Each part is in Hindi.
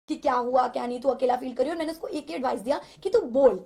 कि क्या हुआ क्या नहीं, तू अकेला फील करी। और मैंने उसको एक ही एडवाइस दिया कि तू बोल।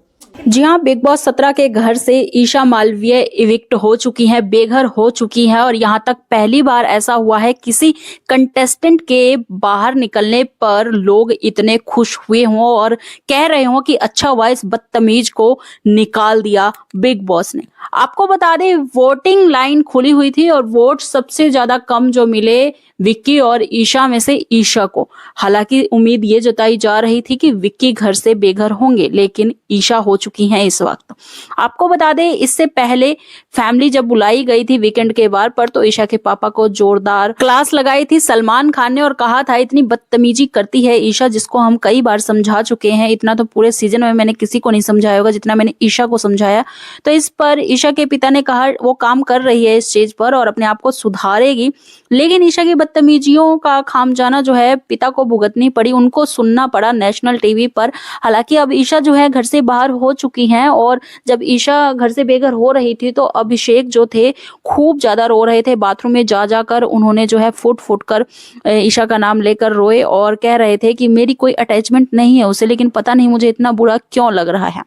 जी हाँ, बिग बॉस 17 के घर से ईशा मालवीय इविक्ट हो चुकी हैं, बेघर हो चुकी हैं और यहाँ तक पहली बार ऐसा हुआ है किसी कंटेस्टेंट के बाहर निकलने पर लोग इतने खुश हुए हों और कह रहे हों कि अच्छा हुआ इस बदतमीज को निकाल दिया बिग बॉस ने। आपको बता दें, वोटिंग लाइन खुली हुई थी और वोट सबसे ज्यादा कम जो मिले विक्की और ईशा में से ईशा को। हालांकि उम्मीद ये जताई जा रही थी कि विक्की घर से बेघर होंगे, लेकिन ईशा हो चुकी हैं इस वक्त। आपको बता दें, इससे पहले फैमिली जब बुलाई गई थी वीकेंड के बार पर, तो ईशा के पापा को जोरदार क्लास लगाई थी सलमान खान ने और कहा था इतनी बदतमीजी करती है ईशा, जिसको हम कई बार समझा चुके हैं। इतना तो पूरे सीजन में मैंने किसी को नहीं समझाया होगा जितना मैंने ईशा को समझाया। तो इस पर ईशा के पिता ने कहा वो काम कर रही है इस चीज पर और अपने आप को सुधारेगी, लेकिन ईशा की बदतमीजियों का खामजाना जो है पिता को भुगतनी पड़ी, उनको सुनना पड़ा नेशनल टीवी पर। हालांकि अब ईशा जो है घर से बाहर हो चुकी हैं और जब ईशा घर से बेघर हो रही थी तो अभिषेक जो थे खूब ज्यादा रो रहे थे। बाथरूम में जा जाकर उन्होंने जो है फुट फुट कर ईशा का नाम लेकर रोए और कह रहे थे कि मेरी कोई अटैचमेंट नहीं है उसे, लेकिन पता नहीं मुझे इतना बुरा क्यों लग रहा है।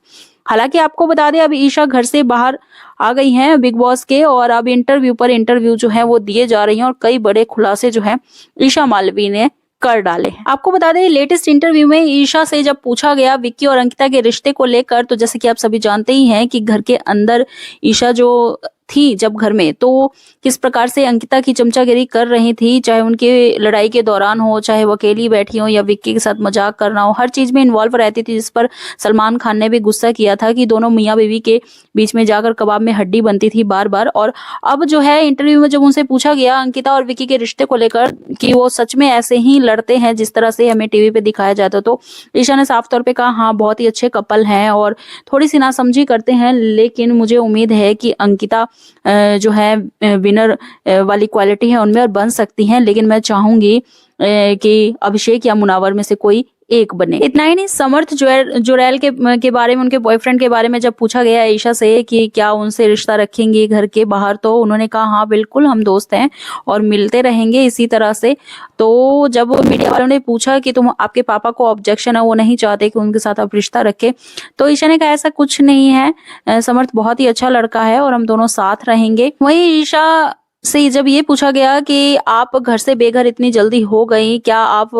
हालांकि आपको बता दें, अब ईशा घर से बाहर आ गई हैं बिग बॉस के और अब इंटरव्यू पर इंटरव्यू जो है वो दिए जा रही हैं और कई बड़े खुलासे जो है ईशा मालवी ने कर डाले हैं। आपको बता दें, लेटेस्ट इंटरव्यू में ईशा से जब पूछा गया विक्की और अंकिता के रिश्ते को लेकर, तो जैसे कि आप सभी जानते ही हैं कि घर के अंदर ईशा जो थी जब घर में, तो किस प्रकार से अंकिता की चमचागिरी कर रही थी, चाहे उनके लड़ाई के दौरान हो, चाहे वो अकेली बैठी हो या विक्की के साथ मजाक करना हो, हर चीज में इन्वॉल्व रहती थी, जिस पर सलमान खान ने भी गुस्सा किया था कि दोनों मियाँ बीवी के बीच में जाकर कबाब में हड्डी बनती थी बार बार। और अब जो है इंटरव्यू में जब उनसे पूछा गया अंकिता और विक्की के रिश्ते को लेकर कि वो सच में ऐसे ही लड़ते हैं जिस तरह से हमें टीवी पे दिखाया जाता, तो ईशा ने साफ तौर पे कहा हाँ बहुत ही अच्छे कपल हैं और थोड़ी सी नासमझी करते हैं, लेकिन मुझे उम्मीद है कि अंकिता जो है विनर वाली क्वालिटी है उनमें और बन सकती हैं, लेकिन मैं चाहूंगी कि अभिषेक या मुनावर में से कोई एक बने। इतना ही नहीं, समर्थ जुरैल के बारे में, उनके बॉयफ्रेंड के बारे में जब पूछा गया ईशा से कि क्या उनसे रिश्ता रखेंगे घर के बाहर, तो उन्होंने कहा हाँ बिल्कुल हम दोस्त हैं और मिलते रहेंगे इसी तरह से। तो जब मीडिया वालों ने पूछा कि तुम आपके पापा को ऑब्जेक्शन है, वो नहीं चाहते कि उनके साथ आप रिश्ता रखे, तो ईशा ने कहा ऐसा कुछ नहीं है, समर्थ बहुत ही अच्छा लड़का है और हम दोनों साथ रहेंगे। वहीं ईशा से जब ये पूछा गया कि आप घर से बेघर इतनी जल्दी हो गई, क्या आप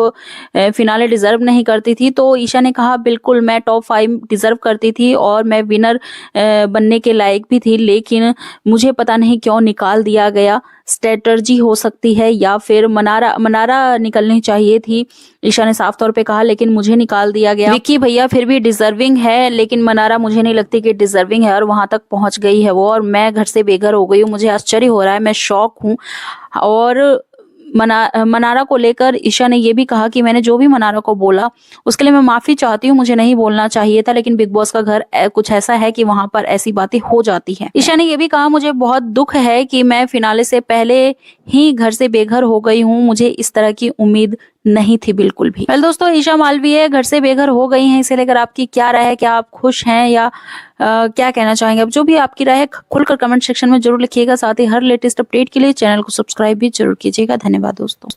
फिनाले डिजर्व नहीं करती थी, तो ईशा ने कहा बिल्कुल मैं टॉप 5 डिजर्व करती थी और मैं विनर बनने के लायक भी थी, लेकिन मुझे पता नहीं क्यों निकाल दिया गया। स्ट्रेटर्जी हो सकती है या फिर मनारा निकलनी चाहिए थी, ईशा ने साफ तौर पे कहा, लेकिन मुझे निकाल दिया गया। विक्की भैया फिर भी डिजर्विंग है, लेकिन मनारा मुझे नहीं लगती कि डिजर्विंग है और वहां तक पहुंच गई है वो, और मैं घर से बेघर हो गई हूँ। मुझे आश्चर्य हो रहा है, मैं शॉक हूँ। और मनारा को लेकर ईशा ने ये भी कहा कि मैंने जो भी मनारा को बोला उसके लिए मैं माफी चाहती हूँ, मुझे नहीं बोलना चाहिए था, लेकिन बिग बॉस का घर कुछ ऐसा है कि वहां पर ऐसी बातें हो जाती हैं। ईशा ने ये भी कहा मुझे बहुत दुख है कि मैं फिनाले से पहले ही घर से बेघर हो गई हूँ, मुझे इस तरह की उम्मीद नहीं थी बिल्कुल भी। वेल दोस्तों, ईशा मालवीय घर से बेघर हो गई हैं, इसे लेकर आपकी क्या राय है? क्या आप खुश हैं या क्या कहना चाहेंगे? अब जो भी आपकी राय है खुलकर कमेंट सेक्शन में जरूर लिखिएगा। साथ ही हर लेटेस्ट अपडेट के लिए चैनल को सब्सक्राइब भी जरूर कीजिएगा। धन्यवाद दोस्तों।